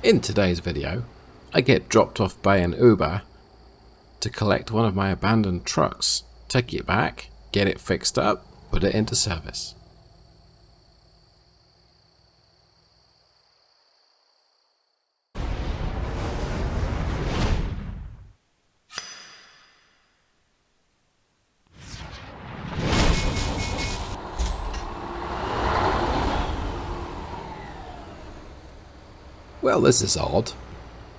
In today's video, I get dropped off by an Uber to collect one of my abandoned trucks, take it back, get it fixed up, put it into service. Well, this is odd.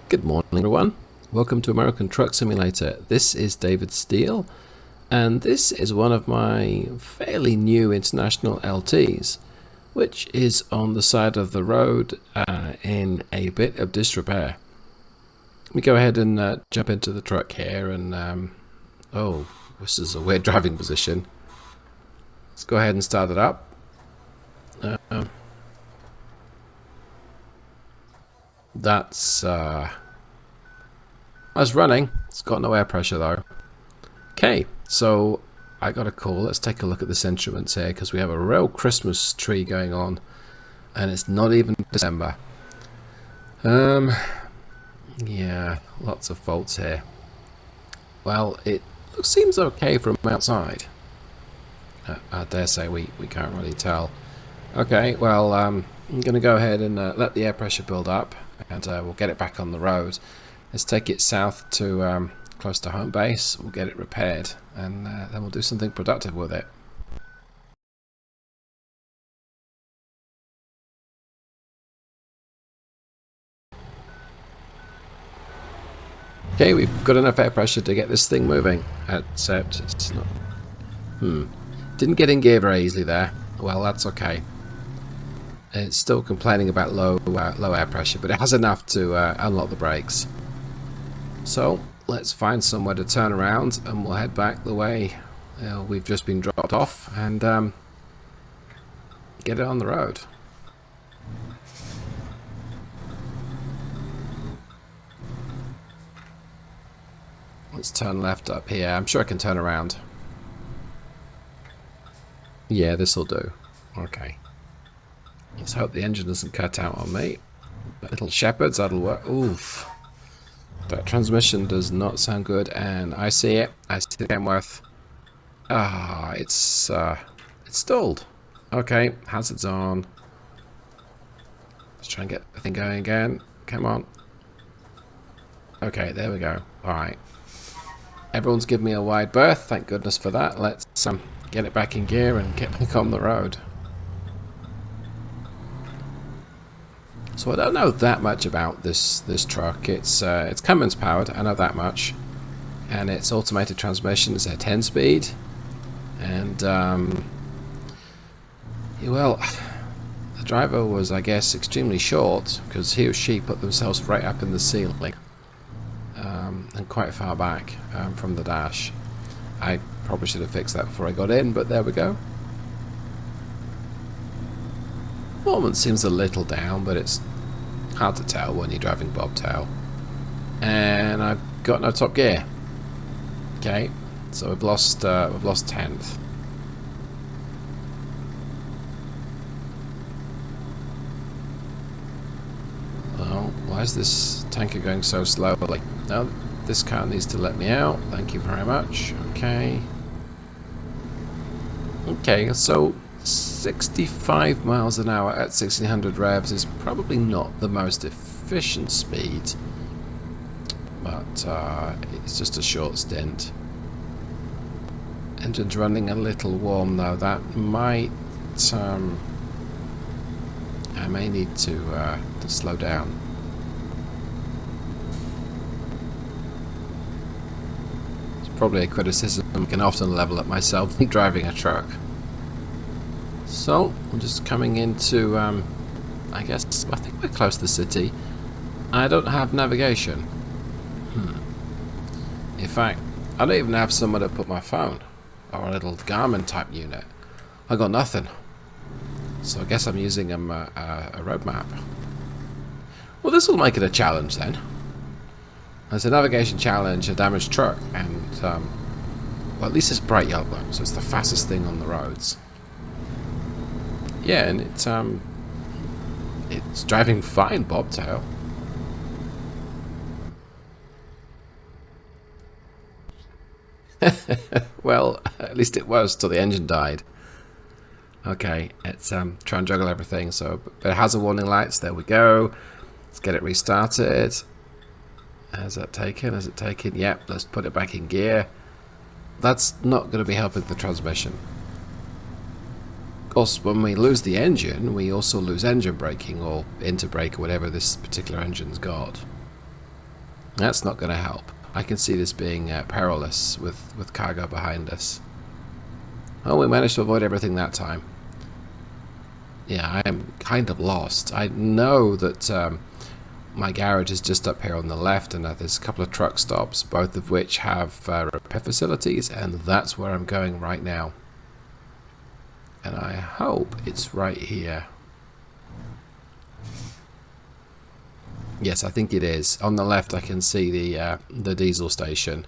Good morning, everyone. Welcome to American Truck Simulator. This is David Steele, and this is one of my fairly new international LTs, which is on the side of the road in a bit of disrepair. Let me go ahead and jump into the truck here, and oh, this is a weird driving position. Let's go ahead and start it up. That's running. It's got no air pressure though. Okay, so I got a call. Let's take a look at this instruments here, because we have a real Christmas tree going on, and it's not even December. Yeah, lots of faults here. Well, it seems okay from outside. I dare say we can't really tell. Okay, well, I'm going to go ahead and let the air pressure build up, and we'll get it back on the road. Let's take it south to close to home base. We'll get it repaired, and then we'll do something productive with it. Okay, we've got enough air pressure to get this thing moving, except it's not... Didn't get in gear very easily there. Well, that's okay. It's still complaining about low air pressure, but it has enough to unlock the brakes. So let's find somewhere to turn around, and we'll head back the way we've just been dropped off, and get it on the road. Let's turn left up here. I'm sure I can turn around. Yeah, this'll do. Okay. Let's hope the engine doesn't cut out on me. Little shepherds, that'll work. Oof. That transmission does not sound good, and I see it. I see the Kenworth. Ah, it's stalled. Okay, hazards on. Let's try and get the thing going again. Come on. Okay, there we go. Alright. Everyone's given me a wide berth. Thank goodness for that. Let's get it back in gear and get back on the road. So I don't know that much about this truck. It's Cummins powered, I know that much, and its automated transmission is a 10-speed, and well, the driver was, I guess, extremely short, because he or she put themselves right up in the ceiling, and quite far back from the dash. I probably should have fixed that before I got in, but there we go. Performance seems a little down, but it's hard to tell when you're driving bobtail. And I've got no top gear. Okay, so we've lost 10th. Well, why is this tanker going so slowly? No, this car needs to let me out. Thank you very much. Okay. Okay, so 65 miles an hour at 1600 revs is probably not the most efficient speed, but it's just a short stint. Engine's running a little warm though. That might I may need to slow down. It's probably a criticism I can often level at myself when driving a truck. So, I'm just coming into, I think we're close to the city. I don't have navigation. In fact, I don't even have somewhere to put my phone, or a little Garmin type unit. I got nothing. So I guess I'm using a road map. Well, this will make it a challenge then. There's a navigation challenge, a damaged truck, and, well, at least it's bright yellow, so it's the fastest thing on the roads. Yeah, and it's driving fine bobtail. Well, at least it was till the engine died. Okay, let's try and juggle everything. So, but it has a warning lights. There we go. Let's get it restarted. Has that taken? Has it taken? Yep, let's put it back in gear. That's not going to be helping the transmission. Of course, when we lose the engine, we also lose engine braking or interbrake or whatever this particular engine's got. That's not going to help. I can see this being perilous with cargo behind us. Oh, we managed to avoid everything that time. Yeah, I am kind of lost. I know that my garage is just up here on the left, and there's a couple of truck stops, both of which have repair facilities, and that's where I'm going right now. And I hope it's right here. Yes, I think it is. On the left I can see the diesel station.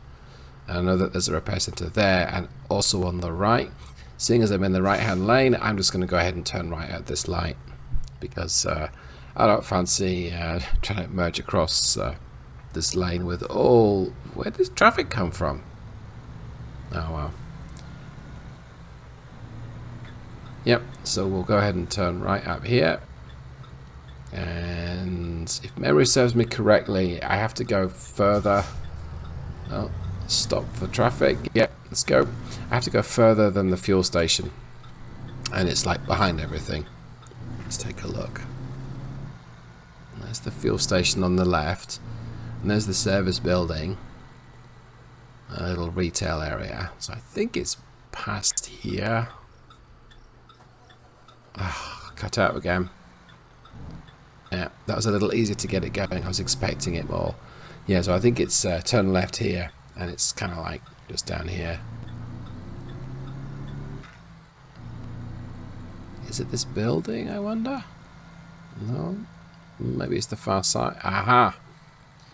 And I know that there's a repair centre there, and also on the right. Seeing as I'm in the right hand lane, I'm just going to go ahead and turn right at this light, because I don't fancy trying to merge across this lane with all... Where does traffic come from? Oh well. Yep, so we'll go ahead and turn right up here. And if memory serves me correctly, I have to go further. Oh, stop for traffic. Yep, let's go. I have to go further than the fuel station. And it's like behind everything. Let's take a look. There's the fuel station on the left. And there's the service building. A little retail area. So I think it's past here. Cut out again. Yeah, that was a little easier to get it going. I was expecting it more. Yeah, so I think it's turn left here, and it's kind of like just down here. Is it this building, I wonder? No? Maybe it's the far side. Aha!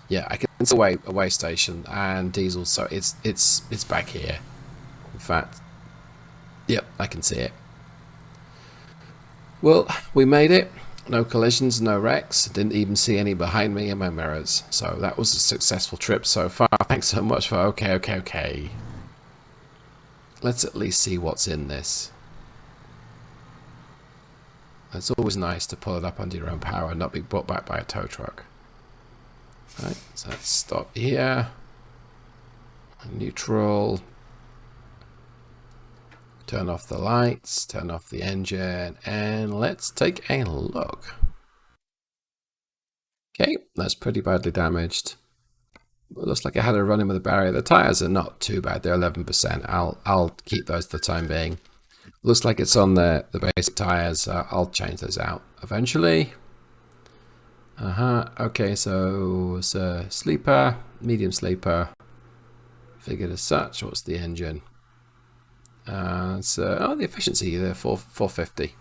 Yeah, I can see a way station and diesel, so it's back here. In fact, yep, I can see it. Well, we made it. No collisions, no wrecks. Didn't even see any behind me in my mirrors. So that was a successful trip so far. Thanks so much for okay. Let's at least see what's in this. It's always nice to pull it up under your own power and not be brought back by a tow truck. Right, so let's stop here. Neutral. Turn off the lights, turn off the engine, and let's take a look. Okay, that's pretty badly damaged. It looks like I had a run-in with a barrier. The tyres are not too bad, they're 11%. I'll keep those for the time being. Looks like it's on the basic tyres. I'll change those out eventually. Okay, so it's a sleeper, medium sleeper. Figured as such. What's the engine? The efficiency there, 450.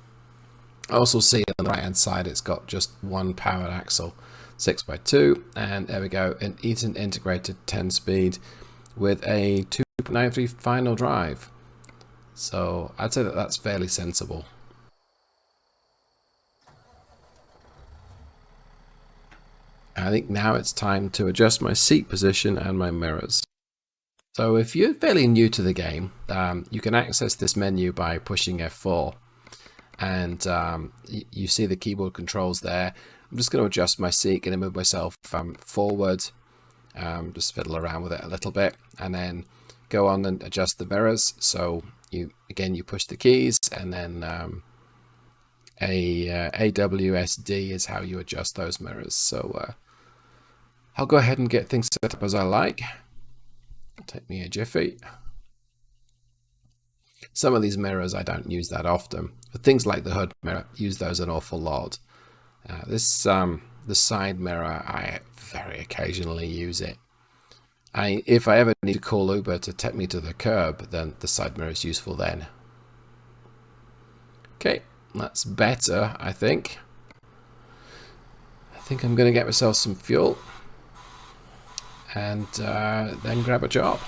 I also see on the right hand side it's got just one powered axle, 6x2, and there we go, an Eaton integrated 10-speed with a 2.93 final drive. So I'd say that that's fairly sensible. I think now it's time to adjust my seat position and my mirrors. So if you're fairly new to the game, you can access this menu by pushing F4. And you see the keyboard controls there. I'm just going to adjust my seat, going to move myself forward, just fiddle around with it a little bit, and then go on and adjust the mirrors. So you push the keys, and then AWSD is how you adjust those mirrors. So I'll go ahead and get things set up as I like. Take me a jiffy. Some of these mirrors I don't use that often, but things like the hood mirror, use those an awful lot. The side mirror, I very occasionally use it. If I ever need to call Uber to take me to the curb, then the side mirror is useful then. Okay, that's better, I think. I think I'm going to get myself some fuel and then grab a job.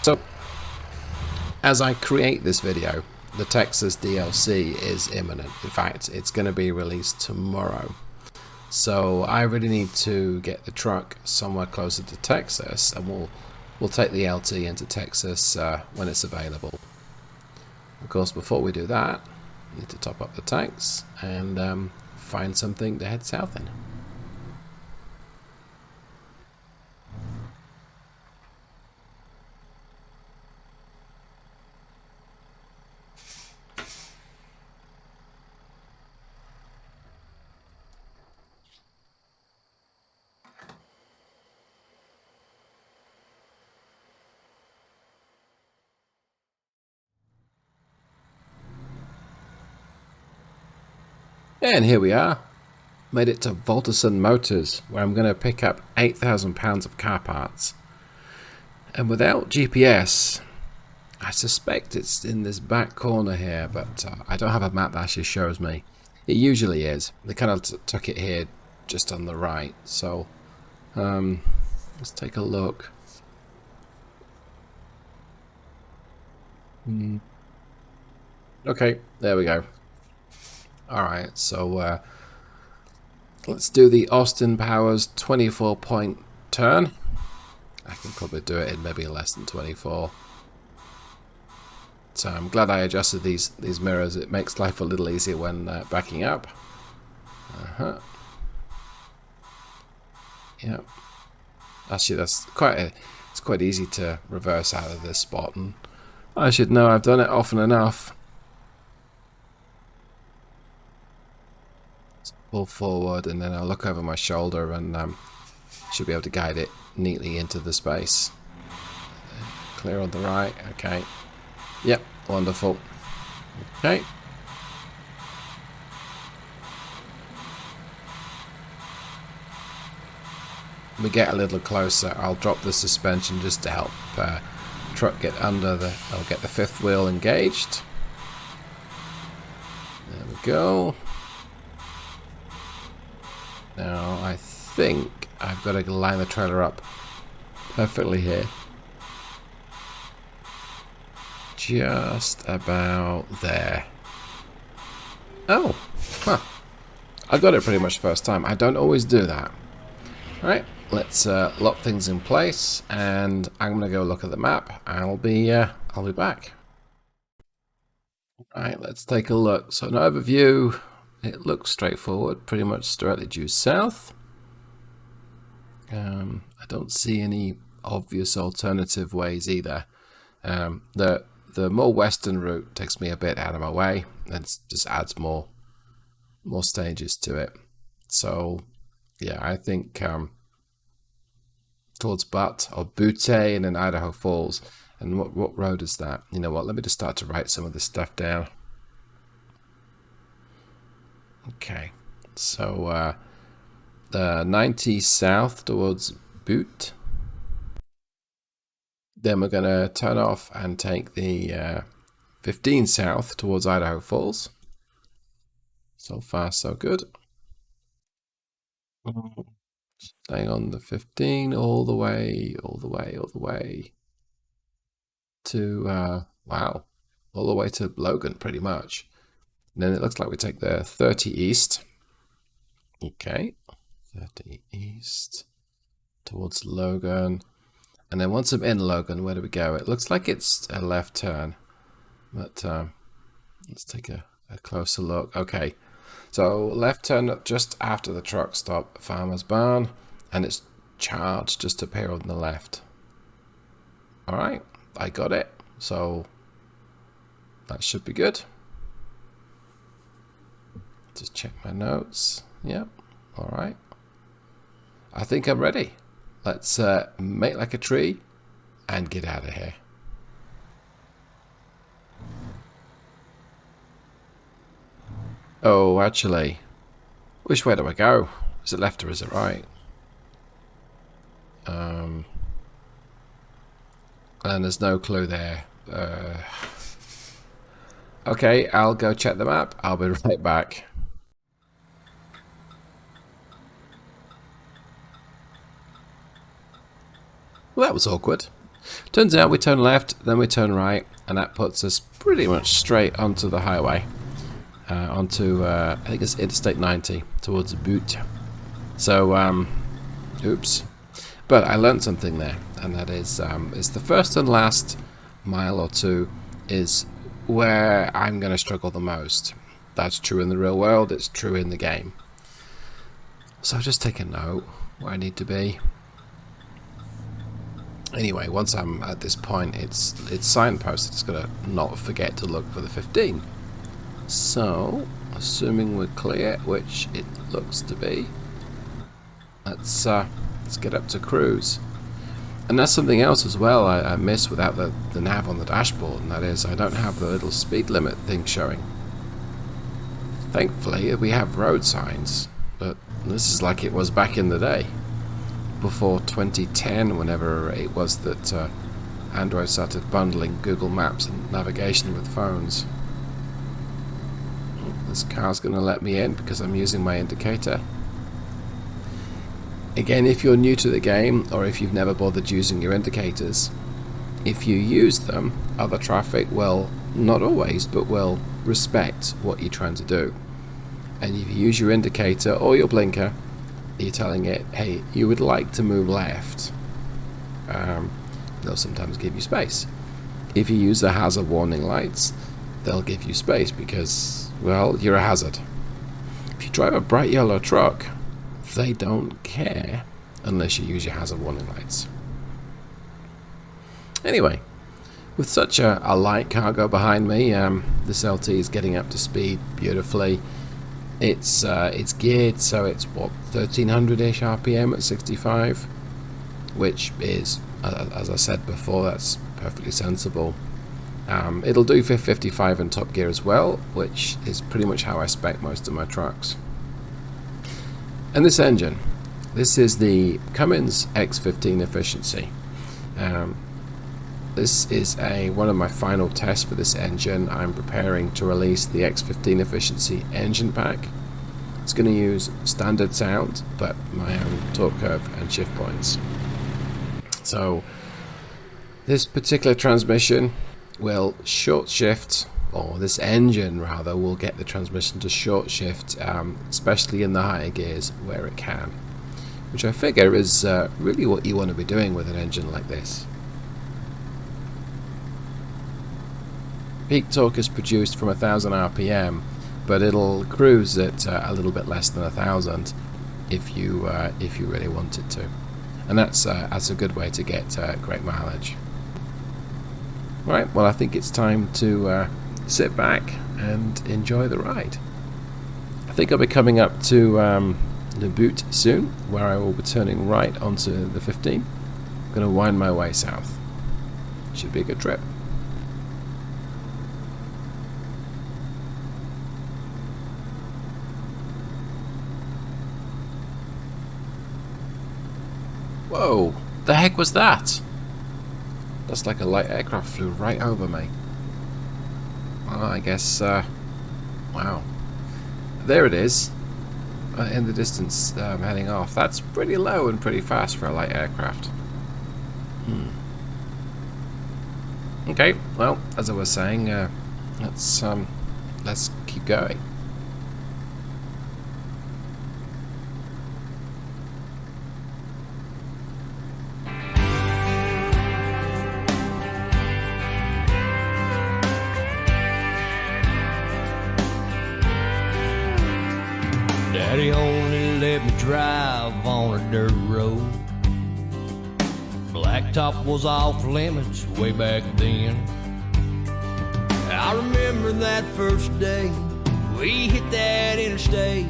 So, as I create this video, the Texas DLC is imminent. In fact, it's going to be released tomorrow. So I really need to get the truck somewhere closer to Texas, and we'll we'll take the LT into Texas when it's available. Of course, before we do that, we need to top up the tanks and find something to head south in. And here we are. Made it to Volterson Motors, where I'm going to pick up 8,000 pounds of car parts. And without GPS, I suspect it's in this back corner here, but I don't have a map that actually shows me. It usually is. They kind of took it here just on the right. So let's take a look. Okay, there we go. Alright, so let's do the Austin Powers 24-point turn. I can probably do it in maybe less than 24. So I'm glad I adjusted these mirrors. It makes life a little easier when backing up. Yep. Actually, it's quite easy to reverse out of this spot, and I should know. I've done it often enough. Pull forward, and then I'll look over my shoulder and should be able to guide it neatly into the space. Clear on the right. Okay. Yep. Wonderful. Okay. We get a little closer. I'll drop the suspension just to help truck get under the. I'll get the fifth wheel engaged. There we go. Now I think I've got to line the trailer up perfectly here. Just about there. Oh, huh. I got it pretty much first time. I don't always do that. Alright, let's lock things in place, and I'm gonna go look at the map. I'll be back. Alright, let's take a look. So an overview. It looks straightforward, pretty much directly due south. I don't see any obvious alternative ways either. The more western route takes me a bit out of my way and just adds more stages to it. So yeah, I think towards Butte or Butte and then Idaho Falls. And what road is that? You know what? Let me just start to write some of this stuff down. Okay, so the 90 south towards Butte. Then we're going to turn off and take the 15 south towards Idaho Falls. So far, so good. Staying on the 15 all the way to, wow, all the way to Logan pretty much. And then it looks like we take the 30 east. Okay, 30 east towards Logan. And then once I'm in Logan, where do we go? It looks like it's a left turn. But let's take a closer look. Okay, so left turn just after the truck stop, Farmer's Barn. And it's charged just up here on the left. Alright, I got it. So that should be good. Just check my notes. Yep. All right. I think I'm ready. Let's make like a tree and get out of here. Oh, actually, which way do I go? Is it left or is it right? And there's no clue there. Okay, I'll go check the map. I'll be right back. Well, that was awkward. Turns out we turn left, then we turn right, and that puts us pretty much straight onto the highway. Onto, I think it's Interstate 90, towards Butte. So, oops. But I learned something there, and that is the first and last mile or two is where I'm going to struggle the most. That's true in the real world, it's true in the game. So just take a note where I need to be. Anyway, once I'm at this point, it's signposted. It's going to not forget to look for the 15. So, assuming we're clear, which it looks to be, let's get up to cruise. And that's something else as well I miss without the nav on the dashboard, and that is I don't have the little speed limit thing showing. Thankfully, we have road signs, but this is like it was back in the day, before 2010, whenever it was that Android started bundling Google Maps and navigation with phones. This car's going to let me in because I'm using my indicator. Again, if you're new to the game, or if you've never bothered using your indicators, if you use them, other traffic will, not always, but will respect what you're trying to do. And if you use your indicator or your blinker, you're telling it, hey, you would like to move left. They'll sometimes give you space. If you use the hazard warning lights, they'll give you space because, well, you're a hazard. If you drive a bright yellow truck, they don't care unless you use your hazard warning lights. Anyway, with such a light cargo behind me, this LT is getting up to speed beautifully. It's geared, so it's what, 1300-ish RPM at 65, which is, as I said before, that's perfectly sensible. It'll do 55 in top gear as well, which is pretty much how I spec most of my trucks. And this engine, this is the Cummins X15 efficiency. This is one of my final tests for this engine. I'm preparing to release the X15 efficiency engine pack. It's going to use standard sound, but my own torque curve and shift points. So this particular transmission will short shift, or this engine rather, will get the transmission to short shift, especially in the higher gears where it can, which I figure is really what you want to be doing with an engine like this. Peak torque is produced from 1000 RPM, but it'll cruise at a little bit less than 1000 if you really want it to, and that's a good way to get great mileage. Right, well, I think it's time to sit back and enjoy the ride. I think I'll be coming up to the boot soon, where I will be turning right onto the 15. I'm going to wind my way south. Should be a good trip. Whoa, the heck was that? That's like a light aircraft flew right over me. Well, I guess, wow. There it is, in the distance, heading off. That's pretty low and pretty fast for a light aircraft. Okay, well, as I was saying, let's keep going. Daddy only let me drive on a dirt road. Blacktop was off limits way back then. I remember that first day we hit that interstate.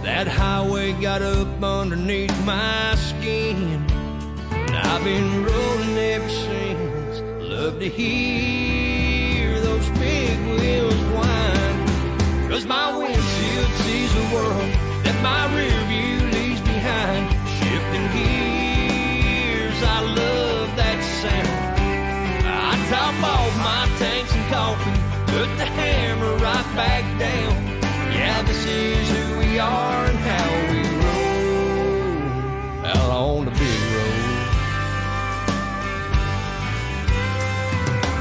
That highway got up underneath my skin. And I've been rolling ever since. Love to hear those big wheels whine. 'Cause my windshield sees the world that my rear view leaves behind. Shifting gears, I love that sound. I top off my tanks and coffee, put the hammer right back down. Yeah, this is who we are and how we roll out on the big road.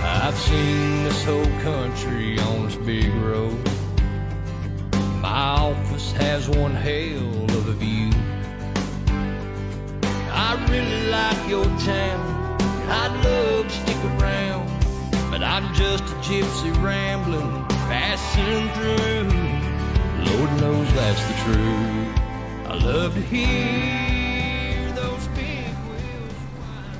I've seen this whole country on this big road. My office has one hell of a view. I really like your town. I'd love to stick around, but I'm just a gypsy rambling, passing through. Lord knows that's the truth. I love to hear those big wheels whine,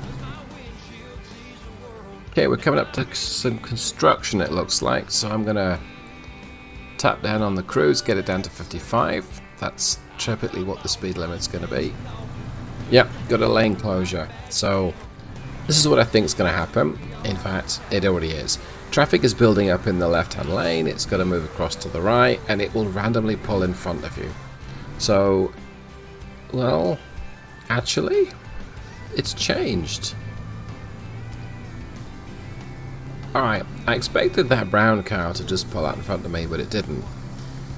'cause my windshield sees the world. Okay, we're coming up to some construction, it looks like, so I'm gonna tap down on the cruise, get it down to 55. That's typically what the speed limit's gonna be. Yep, got a lane closure. So this is what I think is gonna happen. In fact, it already is. Traffic is building up in the left-hand lane, it's got to move across to the right, and it will randomly pull in front of you. So, well, actually, it's changed. Alright, I expected that brown car to just pull out in front of me, but it didn't.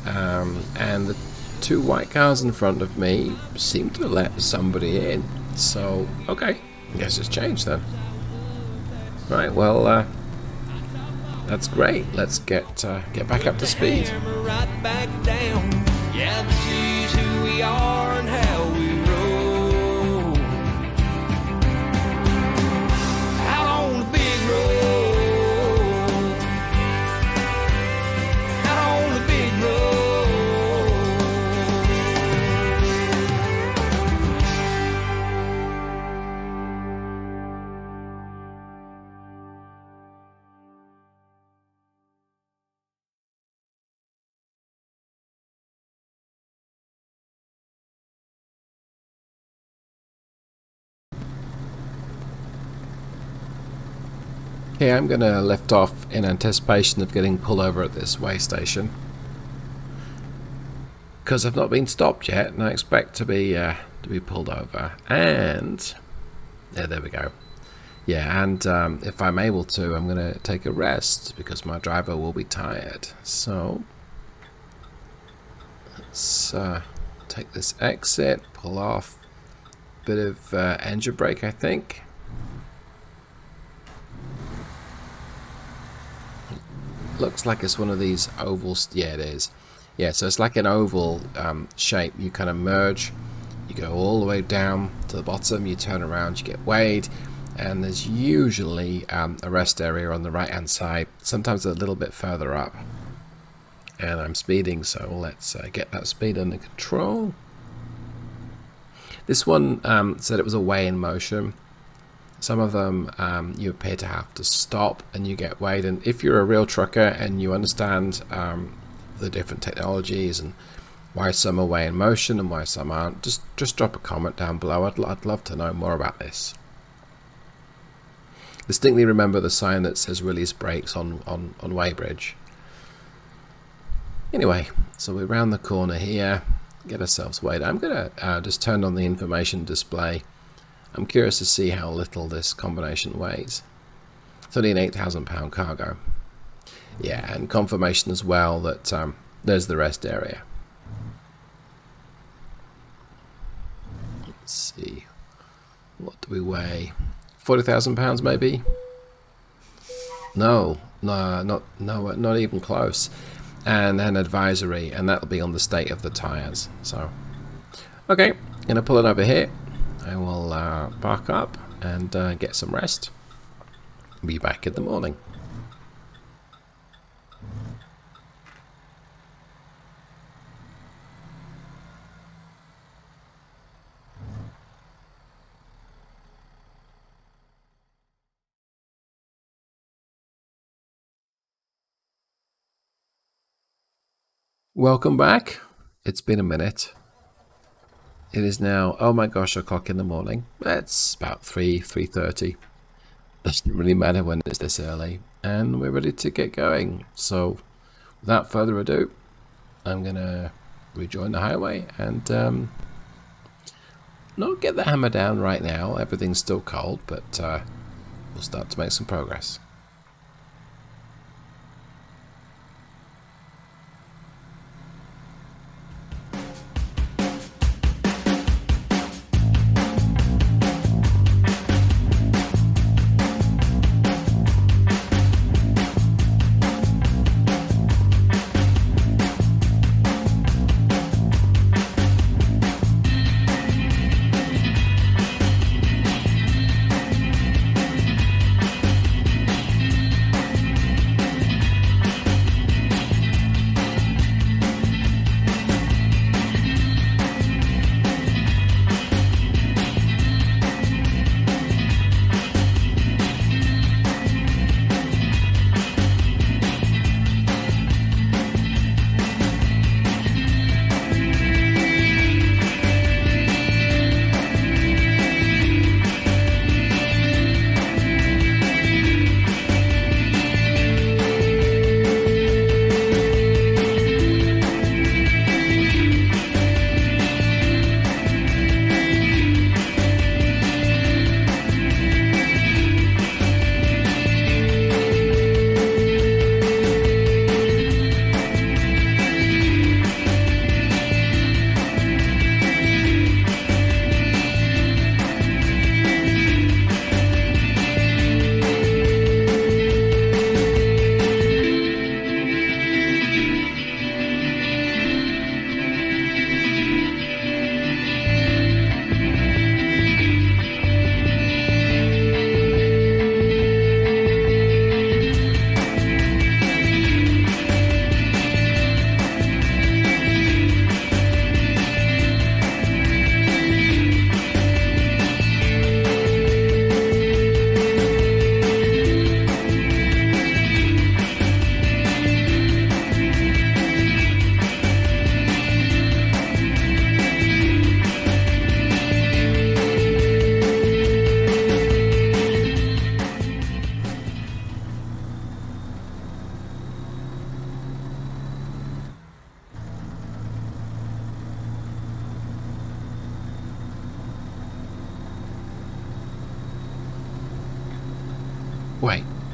And the two white cars in front of me seem to let somebody in. So, okay, I guess it's changed then. Right, well, that's great. Let's get back up to speed. Right back down. Yeah, this is who we are and how we roll. Out on the big road. Out on the big road. Okay, I'm going to lift off in anticipation of getting pulled over at this way station, because I've not been stopped yet, and I expect to be pulled over. And yeah, there we go. Yeah, and if I'm able to, I'm going to take a rest because my driver will be tired. So let's take this exit, pull off, bit of engine brake, I think. Looks like it's one of these ovals. Yeah, it is. Yeah, so it's like an oval shape. You kind of merge, you go all the way down to the bottom, you turn around, you get weighed, and there's usually a rest area on the right hand side, sometimes a little bit further up. And I'm speeding, so let's get that speed under control. This one said it was a weigh in motion. Some of them you appear to have to stop and you get weighed. And if you're a real trucker and you understand the different technologies and why some are weigh in motion and why some aren't, just drop a comment down below. I'd love to know more about this. Distinctly remember the sign that says release brakes on weighbridge. Anyway, so we're around the corner here, get ourselves weighed. I'm going to just turn on the information display. I'm curious to see how little this combination weighs. It's only an 8,000 pound cargo. Yeah, and confirmation as well that there's the rest area. Let's see, what do we weigh? 40,000 pounds maybe? No, not even close. And an advisory, and that'll be on the state of the tires. So, okay, gonna pull it over here. I will park up and get some rest. Be back in the morning. Welcome back. It's been a minute. It is now, oh my gosh, o'clock in the morning. It's about 3:30. Doesn't really matter when it's this early. And we're ready to get going. So, without further ado, I'm going to rejoin the highway and not get the hammer down right now. Everything's still cold, but we'll start to make some progress.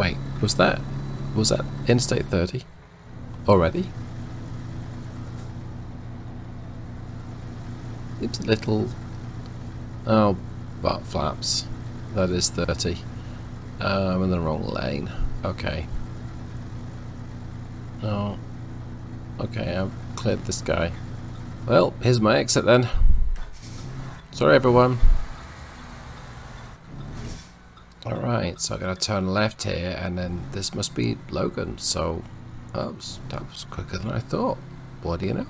Wait, was that Interstate 30 already? It's a little... Oh, butt flaps. That is 30. I'm in the wrong lane. Okay. Oh. Okay, I've cleared this guy. Well, here's my exit then. Sorry everyone. Alright, so I gotta turn left here, and then this must be Logan, so that was quicker than I thought. What do you know?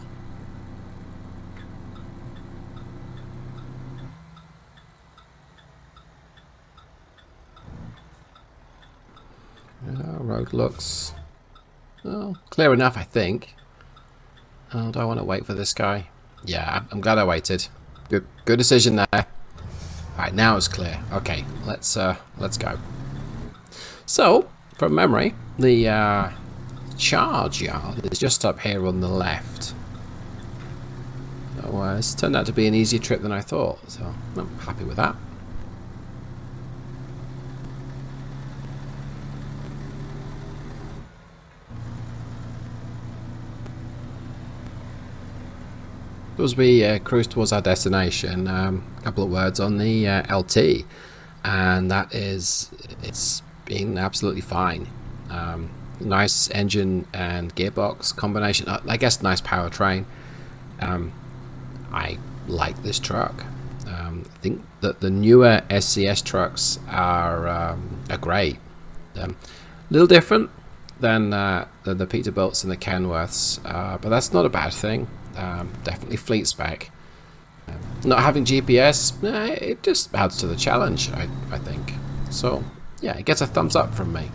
Road looks clear enough, I think. Oh, do I want to wait for this guy? Yeah, I'm glad I waited. Good decision there. Alright, now it's clear. Okay, let's go. So, from memory, the charge yard is just up here on the left. So it's turned out to be an easier trip than I thought, so I'm happy with that. As we cruise towards our destination, a couple of words on the LT, and that is, it's been absolutely fine. Nice engine and gearbox combination. I guess nice powertrain. I like this truck. I think that the newer SCS trucks are great. A little different than the Peterbilts and the Kenworths, but that's not a bad thing. Definitely fleet spec. Not having GPS, it just adds to the challenge, I think. So, yeah, it gets a thumbs up from me.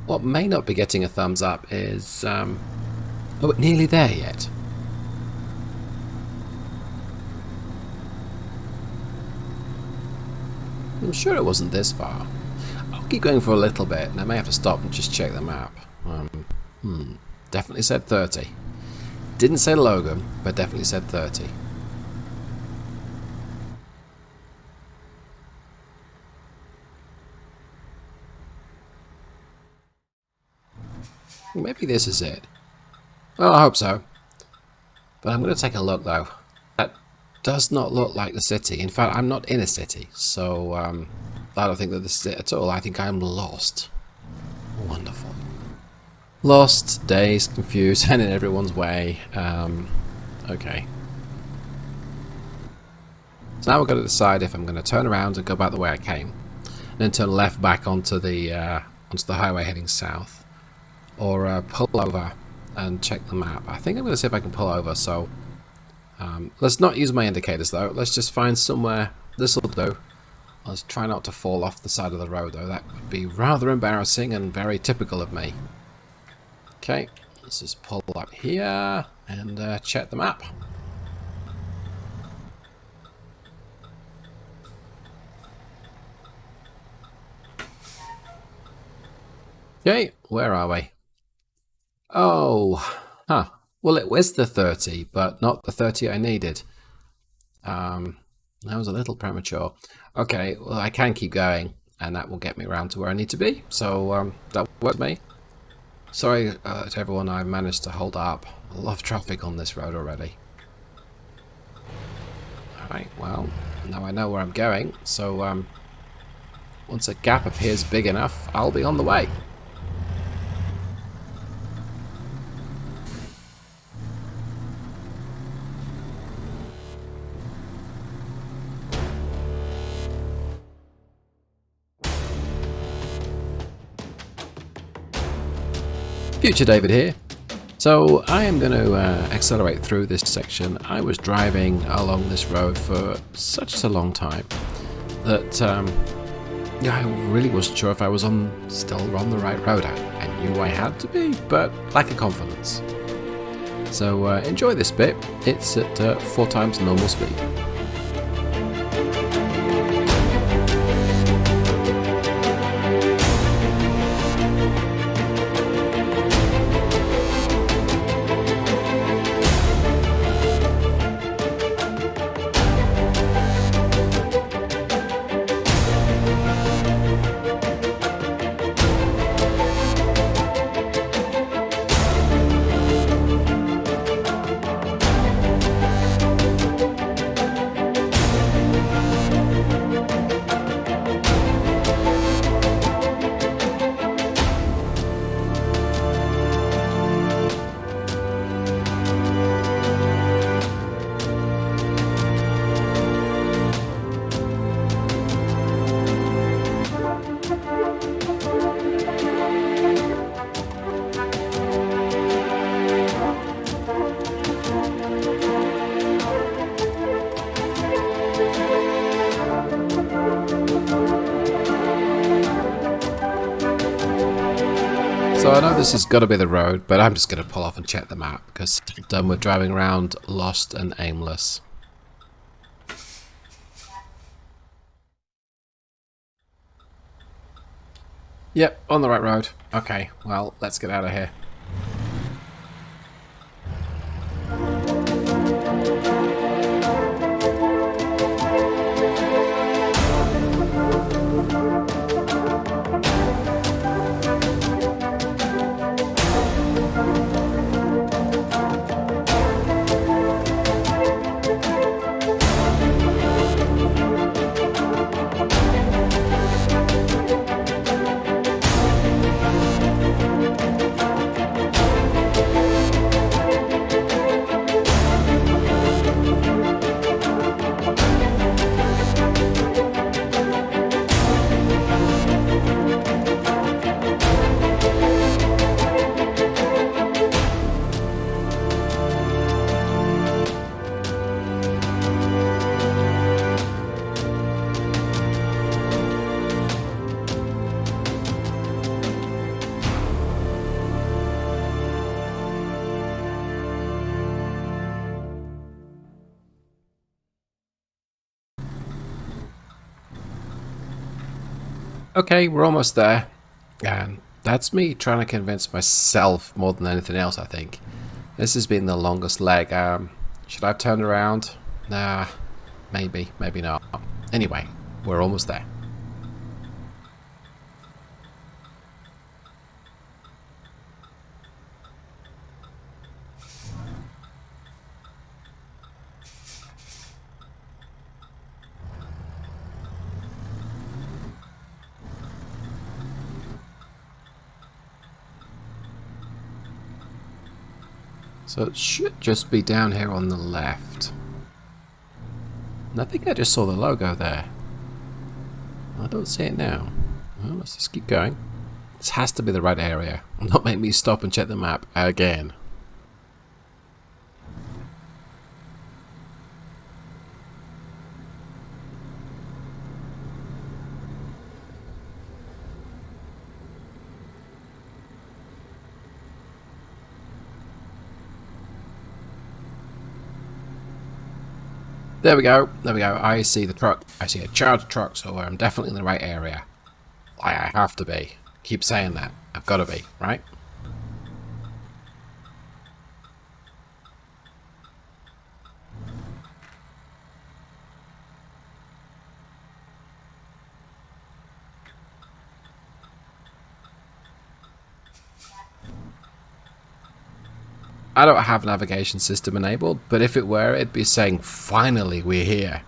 What may not be getting a thumbs up is... oh, nearly there yet. I'm sure it wasn't this far. Keep going for a little bit, and I may have to stop and just check the map. Definitely said 30. Didn't say Logan, but definitely said 30. Maybe this is it. Well, I hope so. But I'm going to take a look, though. That does not look like the city. In fact, I'm not in a city, so... I don't think that this is it at all. I think I'm lost. Wonderful. Lost, dazed, confused, and in everyone's way. Okay. So now we've got to decide if I'm going to turn around and go back the way I came, and then turn left back onto the highway heading south, or pull over and check the map. I think I'm going to see if I can pull over. So let's not use my indicators though. Let's just find somewhere. This will do. Let's try not to fall off the side of the road, though. That would be rather embarrassing and very typical of me. Okay, let's just pull up here and check the map. Okay, where are we? Oh, well, it was the 30, but not the 30 I needed. That was a little premature. Okay, well, I can keep going, and that will get me around to where I need to be. So that worked me. Sorry to everyone, I managed to hold up. A lot of traffic on this road already. Alright, well, now I know where I'm going. So once a gap appears big enough, I'll be on the way. Future David here. So I am going to accelerate through this section. I was driving along this road for such a long time that I really wasn't sure if I was still on the right road. I knew I had to be, but lack of confidence. So enjoy this bit. It's at 4 times normal speed. So I know this has got to be the road, but I'm just going to pull off and check the map because I'm done with driving around lost and aimless. Yep, on the right road. Okay, well, let's get out of here. Okay, we're almost there. And that's me trying to convince myself more than anything else, I think. This has been the longest leg. Should I have turned around? Nah, maybe not. Anyway, we're almost there. So it should just be down here on the left. And I think I just saw the logo there. I don't see it now. Well, let's just keep going. This has to be the right area. Not make me stop and check the map again. There we go, I see the truck. I see a charged truck, so I'm definitely in the right area. I have to be. Keep saying that. I've got to be, right? I don't have navigation system enabled, but if it were, it'd be saying, finally, we're here.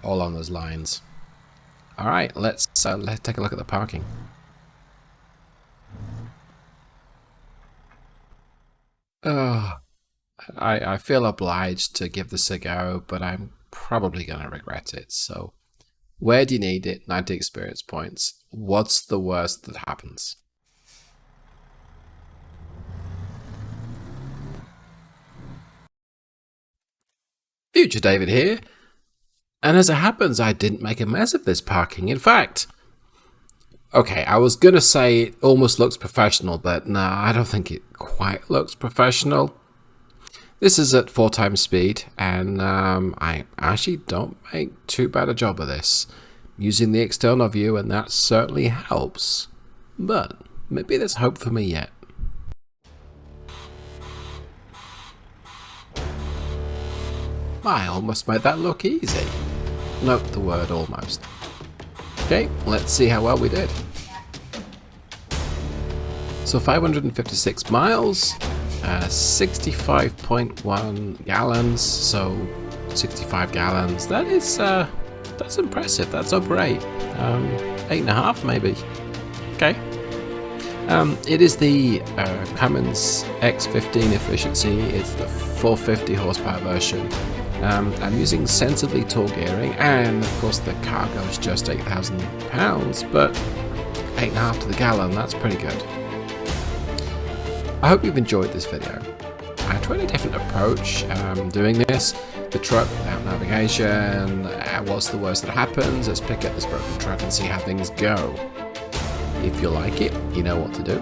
All on those lines. Alright, let's take a look at the parking. Oh, I feel obliged to give this a go, but I'm probably going to regret it. So, where do you need it? 90 experience points. What's the worst that happens? Future David here, and as it happens, I didn't make a mess of this parking. In fact, okay, I was gonna say it almost looks professional, but no, I don't think it quite looks professional. This is at 4 times speed, and I actually don't make too bad a job of this. Using the external view, and that certainly helps. But maybe there's hope for me yet. I almost made that look easy. Note the word almost. Okay, let's see how well we did. So 556 miles, 65.1 gallons, so 65 gallons. That is, that's impressive. That's over 8. 8.5 maybe. Okay. It is the Cummins X15 efficiency. It's the 450 horsepower version. I'm using sensibly tall gearing, and of course the cargo is just 8,000 pounds, but 8.5 to the gallon, that's pretty good. I hope you've enjoyed this video. I tried a different approach doing this. The truck without navigation, what's the worst that happens? Let's pick up this broken truck and see how things go. If you like it, you know what to do.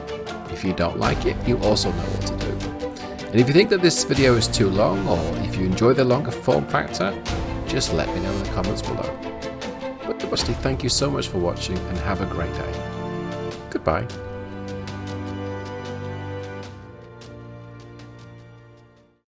If If you don't like it, you also know what to do. And if you think that this video is too long, or if you enjoy the longer form factor, just let me know in the comments below. But Rusty, thank you so much for watching and have a great day. Goodbye.